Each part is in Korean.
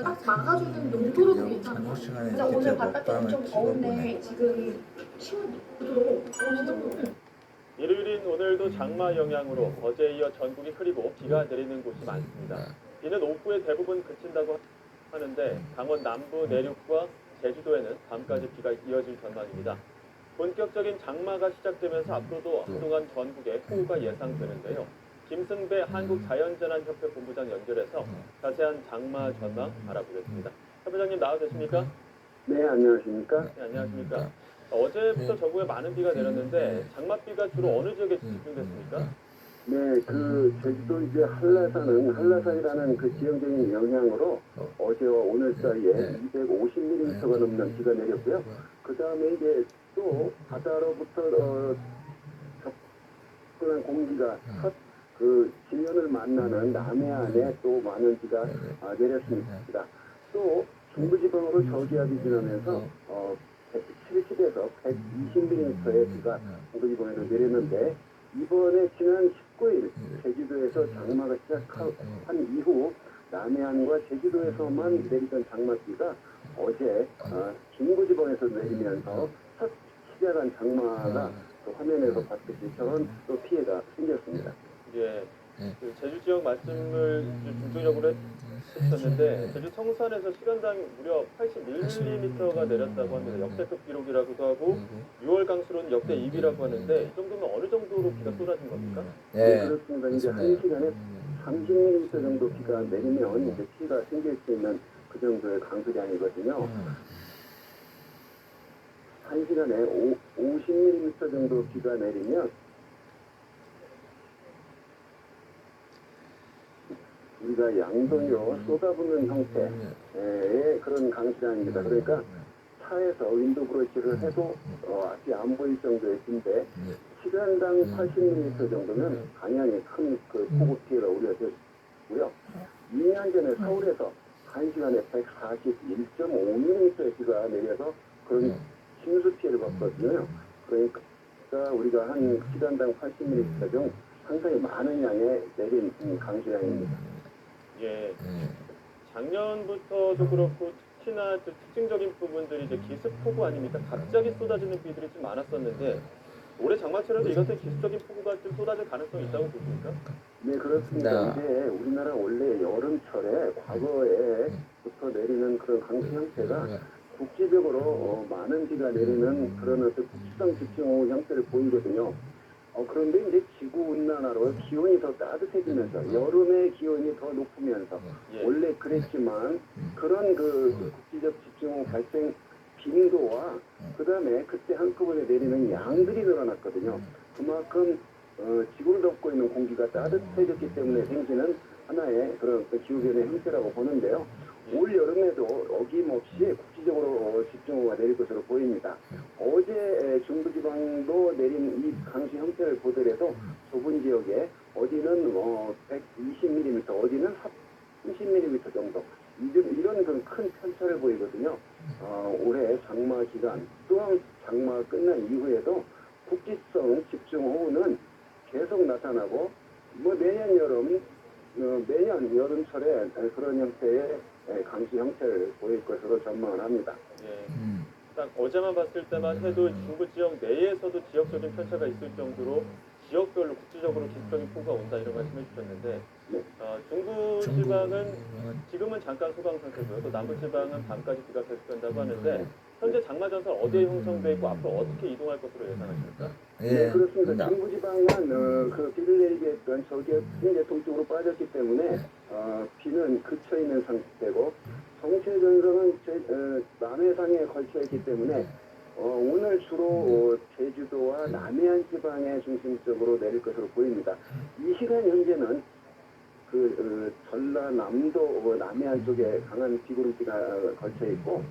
딱 막아주는 용도로 되게 괜찮은 저녁 것 같아요. 시간에 진짜 오늘 이렇게 바깥에 엄청 먹방을 더운데 지금 추운 구도로 진짜 일요일인 오늘도 장마 영향으로 어제에 이어 전국이 흐리고 비가 내리는 곳이 많습니다. 비는 오후에 대부분 그친다고 하는데 강원 남부 내륙과 제주도에는 밤까지 비가 이어질 전망입니다. 본격적인 장마가 시작되면서 앞으로도 한동안 전국에 폭우가 예상되는데요. 김승배 한국자연재난협회 본부장 연결해서 자세한 장마 전망 알아보겠습니다. 협회장님 나와 계십니까? 네, 안녕하십니까? 네, 안녕하십니까? 어제부터 전국에 많은 비가 내렸는데 장맛비가 주로 어느 지역에 집중됐습니까? 네, 제주도 이제 한라산이라는 그 지형적인 영향으로 어제와 오늘 사이에 250mm가 넘는 비가 내렸고요. 그 다음에 이제 또 바다로부터 접근한 공기가 첫 지면을 만나는 남해안에 또 많은 비가 내렸습니다. 또 중부지방으로 저기압이 지나면서 70에서 120mm의 비가 중부지방에서 내렸는데 이번에 지난 19일 제주도에서 장마가 시작한 이후 남해안과 제주도에서만 내리던 장맛비가 어제 중부지방에서 내리면서 첫 시작한 장마가 또 화면에서 봤듯이 저런 또 피해가 생겼습니다. 예, 그 제주 지역 말씀을 중점적으로 했었는데 제주 성산에서 시간당 무려 81mm가 내렸다고 합니다. 역대급 기록이라고도 하고 6월 강수로는 역대 2위라고 하는데 이 정도면 어느 정도로 비가 쏟아진 겁니까? 네, 그렇습니다. 이제 한 시간에 30mm 정도 비가 내리면 이제 피해가 생길 수 있는 그 정도의 강수량이거든요. 한 시간에 50mm 정도 비가 내리면 우리가 양동이로 쏟아붓는 형태의 그런 강수량입니다. 그러니까 차에서 윈도 브러시를 해도 앞이 안 보일 정도의 비인데 시간당 80mm 정도면 당연히 큰 그 폭우 피해가 우려되고요. 2년 전에 서울에서 1시간에 141.5mm의 비가 내려서 그런 침수 피해를 봤거든요. 그러니까 우리가 한 시간당 80mm 중 상당히 많은 양의 내린 강수량입니다. 예, 작년부터도 그렇고 특히나 그 특징적인 부분들이 이제 기습폭우 아닙니까? 갑자기 쏟아지는 비들이 좀 많았었는데 올해 장마철에도 이것은 기습적인 폭우가 좀 쏟아질 가능성이 있다고 보십니까? 네, 그렇습니다. 이제 우리나라 원래 여름철에 과거에부터 내리는 그런 강수 형태가 국지적으로 많은 비가 내리는 그런 어떤 국지성 집중호우 형태를 보이거든요. 그런데 이제 지구온난화로 기온이 더 따뜻해지면서 여름의 기온이 더 높으면서 원래 그랬지만 그런 국지적 집중호우 발생 빈도와 그 다음에 그때 한꺼번에 내리는 양들이 늘어났거든요. 그만큼 지구를 덮고 있는 공기가 따뜻해졌기 때문에 생기는 하나의 그런 기후변의 형태라고 보는데요. 올 여름에도 어김없이 국지적으로 집중호우가 내릴 것으로 보입니다. 어제 중부지방도 내린 이 강수 형태를 보더라도 좁은 지역에 어디는 120mm, 어디는 30mm 정도 이런 그런 큰 편차를 보이거든요. 올해 장마 기간 또한 장마 끝난 이후에도 국지성 집중호우는 계속 나타나고 매년 여름철에 그런 형태의 강수 형태를 보일 것으로 전망을 합니다. 예, 딱 어제만 봤을 때만 해도 중부 지역 내에서도 지역적인 편차가 있을 정도로 지역별로 국지적으로 기습적인 폭우가 온다 이런 말씀해 주셨는데 중부 지방은 지금은 잠깐 소강 상태고요. 또 남부 지방은 밤까지 비가 계속된다고 하는데 현재 장마 전선 어디에 형성돼 있고 앞으로 어떻게 이동할 것으로 예상하십니까? 네, 그렇습니다. 중부지방은 비를 내리게 했던 저기압이 이제 동쪽으로 빠졌기 때문에 비는 그쳐 있는 상태고 정체 전선은 남해상에 걸쳐 있기 때문에 오늘 주로 제주도와 남해안 지방에 중심적으로 내릴 것으로 보입니다. 이 시간 현재는 전라남도 남해안 쪽에 강한 비구름대가 걸쳐 있고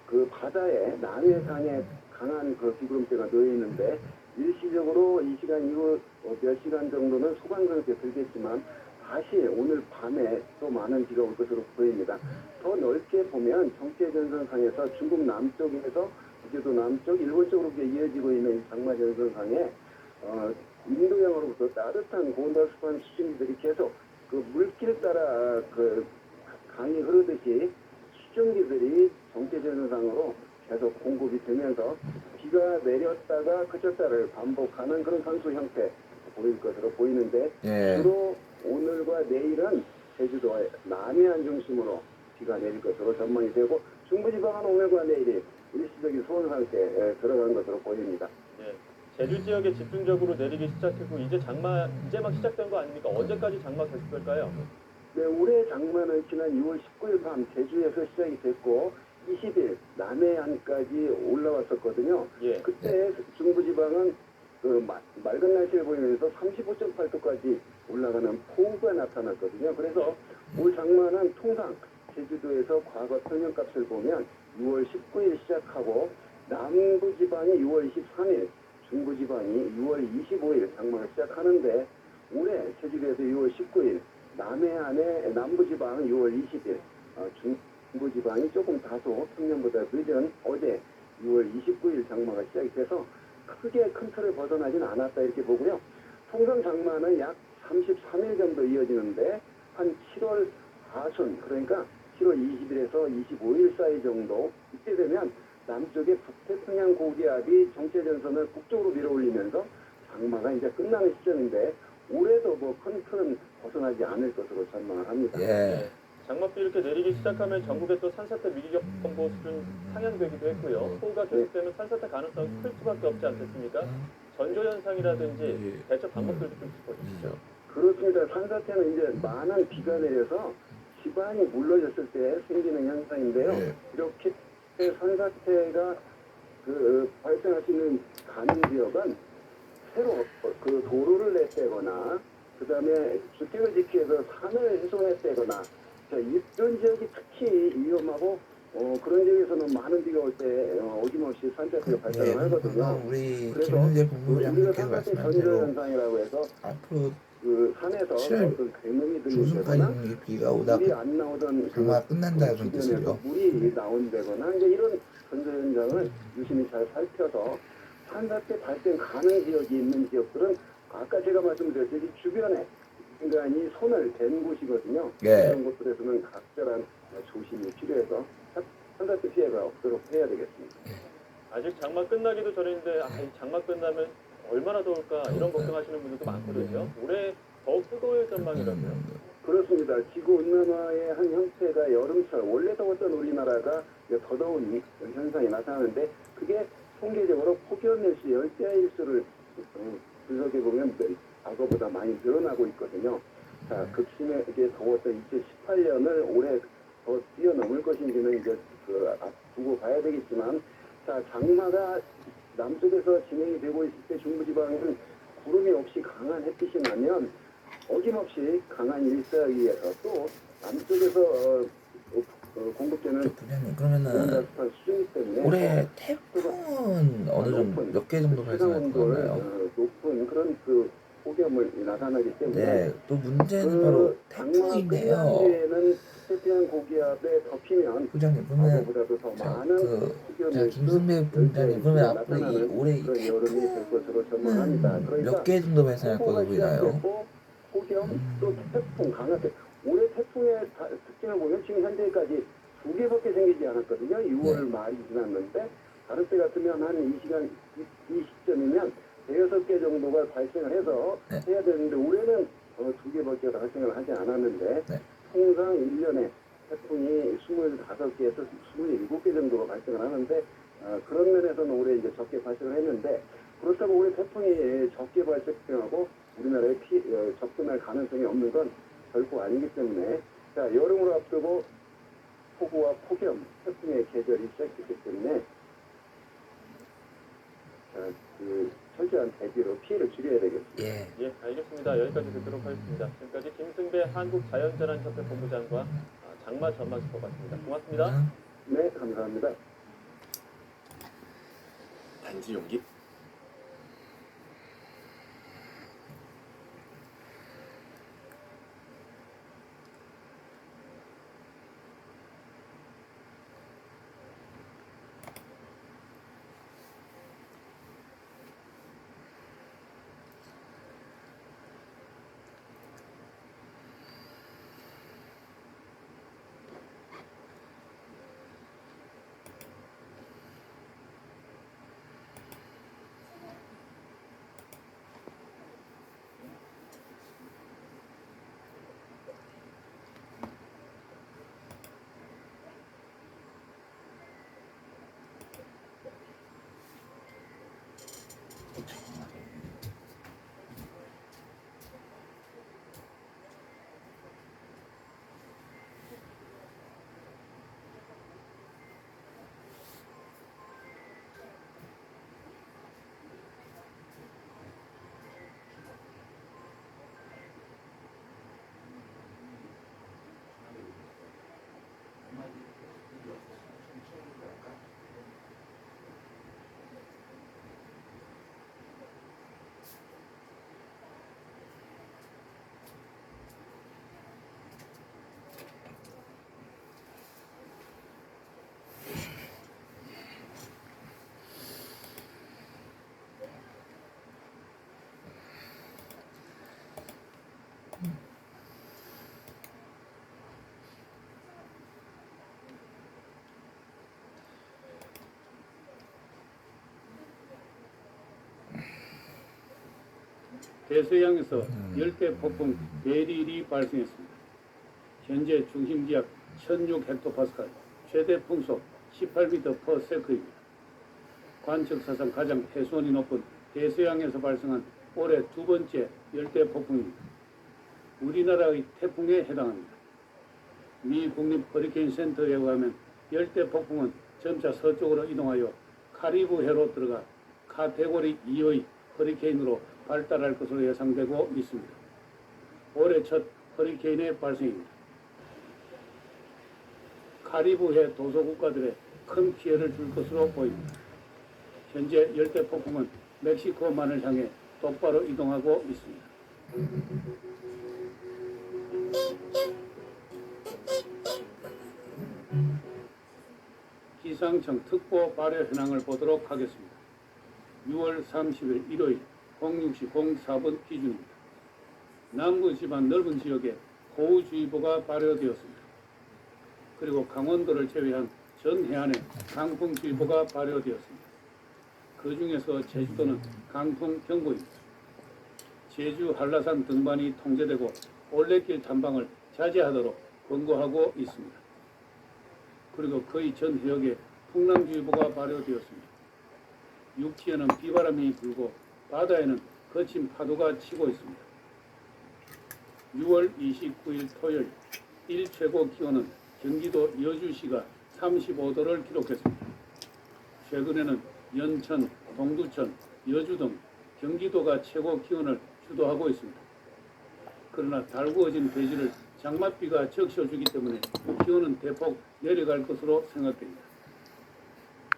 그 바다에 남해상에 강한 비구름대가 놓여 있는데 일시적으로 이 시간 이후 몇 시간 정도는 소강그렇게 들겠지만 다시 오늘 밤에 또 많은 비가 올 것으로 보입니다. 더 넓게 보면 정체전선상에서 중국 남쪽에서 제주도 남쪽, 일본 쪽으로 이어지고 있는 이 장마전선상에 인도양으로부터 따뜻한 고온다습한 수증기들이 계속 그 물길 따라 강이 흐르듯이 수증기들이 정체전선상으로 계속 공급이 되면서 비가 내렸다가 그쳤다를 반복하는 그런 상수 형태 보일 것으로 보이는데 예. 주로 오늘과 내일은 제주도의 남해안 중심으로 비가 내릴 것으로 전망이 되고 중부지방은 오늘과 내일이 일시적인 소원 상태에 들어간 것으로 보입니다. 예. 제주 지역에 집중적으로 내리기 시작했고 이제 막 시작된 거 아닙니까? 언제까지 장마 계속될까요? 네, 올해 장마는 지난 2월 19일 밤 제주에서 시작이 됐고 20일 남해안까지 올라왔었거든요. 예. 그때 중부지방은 그 맑은 날씨를 보이면서 35.8도까지 올라가는 폭우가 나타났거든요. 그래서 올 장마는 통상 제주도에서 과거 평년값을 보면 6월 19일 시작하고 남부지방이 6월 23일, 중부지방이 6월 25일 장마를 시작하는데 올해 제주도에서 6월 19일, 남해안의 남부지방 6월 20일, 중부지방이 조금 다소 평년보다 늦은 어제 6월 29일 장마가 시작이 돼서 크게 큰 틀을 벗어나진 않았다 이렇게 보고요. 통상 장마는 약 33일 정도 이어지는데 한 7월 하순 그러니까 7월 20일에서 25일 사이 정도 이때 되면 남쪽의 북태평양 고기압이 정체전선을 북쪽으로 밀어올리면서 장마가 이제 끝나는 시점인데 올해도 뭐 큰 틀은 벗어나지 않을 것으로 전망을 합니다. 예. 장맛비 이렇게 내리기 시작하면 전국에 또 산사태 위기경보 수준 상향되기도 했고요. 폭우가 계속되면 산사태 가능성이 클 수밖에 없지 않겠습니까? 전조현상이라든지 대처 방법들도 좀 짚어주시죠. 그렇습니다. 산사태는 이제 많은 비가 내려서 지반이 물러졌을 때 생기는 현상인데요. 예. 이렇게 산사태가 발생할 수 있는 가능 지역은 새로 그 도로를 냈다거나 그 다음에 주택을 짓기 위해서 산을 훼손했다거나 이런 지역이 특히 위험하고 그런 지역에서는 많은 비가 올 때 어김없이 산사태가 발생을 하거든요. 우리 그래서 김은재 우리가 본부장님께서 산사태 말씀한 대로 전조현상이라고 해서 앞으로 그 산에서 7월 어떤 괴물이 중순까지 들리거나 비가 오다 물이 안 나오던 장마가 끝난다는 주변에서 뜻이죠. 물이 나온다거나 이제 이런 전조 현상을 유심히 잘 살펴서 산사태 발생 가능 지역이 있는 지역들은 아까 제가 말씀드렸듯이 주변에 인간이 손을 댄 곳이거든요. 예. 그런 곳들에서는 각별한 조심이 필요해서 산사태 피해가 없도록 해야 되겠습니다. 아직 장마 끝나기도 전인데 이 장마 끝나면 얼마나 더울까 이런 걱정하시는 분들도 많거든요. 올해 더욱 뜨거울 전망이라고요. 그렇습니다. 지구 온난화의 한 형태가 여름철 원래 더웠던 우리나라가 이제 더 더운 현상이 나타나는데 그게 통계적으로 폭염일수 열대야일수를 분석해 보면 과거보다 많이 늘어나고 있거든요. 자, 극심하게 더웠던 2018년을 올해 더 뛰어넘을 것인지는 이제 두고 봐야 되겠지만, 자, 장마가 남쪽에서 진행이 되고 있을 때 중부지방은 구름이 없이 강한 햇빛이 나면 어김없이 강한 일사기에서 또 남쪽에서 공급되는 부장님 그러면은 온난화 수준이기 때문에 올해 태풍은 어느 정도 몇 개 정도 발생할 건가요? 높은 그런 폭염을 나타나기 때문에 네, 또 문제는 바로 태풍인데요. 뒤에는 태평양 고기압에 덮이면 부장님 그러면 과거보다도 더 자, 많은 자 김순배 부장님 그러면 앞으로 이 올해 이 그런 여름이 될 것으로 전망합니다. 태풍은 몇 개 정도 발생할 거로 보이나요? 폭염 또 태풍 강하게 올해 태풍의 특징을 보면 지금 현재까지 2개밖에 생기지 않았거든요. 6월 말이 지났는데 다른 때 같으면 한 이 시점이면 6개 정도가 발생을 해서 해야 되는데 올해는 2개밖에 발생을 하지 않았는데 통상 1년에 태풍이 25개에서 27개 정도가 발생을 하는데 그런 면에서는 올해 이제 적게 발생을 했는데 그렇다고 올해 태풍이 적게 발생하고 우리나라에 접근할 가능성이 없는 건 결코 아니기 때문에 자 여름을 앞두고 폭우와 폭염, 태풍의 계절이 시작됐기 때문에 철저한 대비로 피해를 줄여야 되겠습니다. 예, 알겠습니다. 여기까지 듣도록 하겠습니다. 지금까지 김승배 한국자연재난협회 본부장과 장마 전망 짚어봤습니다. 고맙습니다. 네, 감사합니다. 단지 용기 대서양에서 열대 폭풍 베릴이 발생했습니다. 현재 중심기압 1006헥토파스칼, 최대 풍속 18m/s입니다. 관측사상 가장 해수온이 높은 대서양에서 발생한 올해 두 번째 열대 폭풍입니다. 우리나라의 태풍에 해당합니다. 미 국립 허리케인 센터에 의하면 열대 폭풍은 점차 서쪽으로 이동하여 카리브해로 들어가 카테고리 2의 허리케인으로 발달할 것으로 예상되고 있습니다. 올해 첫 허리케인의 발생입니다. 카리브해 도서국가들에 큰 피해를 줄 것으로 보입니다. 현재 열대 폭풍은 멕시코만을 향해 똑바로 이동하고 있습니다. 기상청 특보 발효 현황을 보도록 하겠습니다. 6월 30일 일요일 06시 04분 기준입니다. 남부 지방 넓은 지역에 호우주의보가 발효되었습니다. 그리고 강원도를 제외한 전 해안에 강풍주의보가 발효되었습니다. 그 중에서 제주도는 강풍 경보입니다. 제주 한라산 등반이 통제되고 올레길 탐방을 자제하도록 권고하고 있습니다. 그리고 거의 전 해역에 풍랑주의보가 발효되었습니다. 육지에는 비바람이 불고 바다에는 거친 파도가 치고 있습니다. 6월 29일 토요일 일 최고 기온은 경기도 여주시가 35도를 기록했습니다. 최근에는 연천, 동두천, 여주 등 경기도가 최고 기온을 주도하고 있습니다. 그러나 달구어진 대지를 장맛비가 적셔주기 때문에 기온은 대폭 내려갈 것으로 생각됩니다.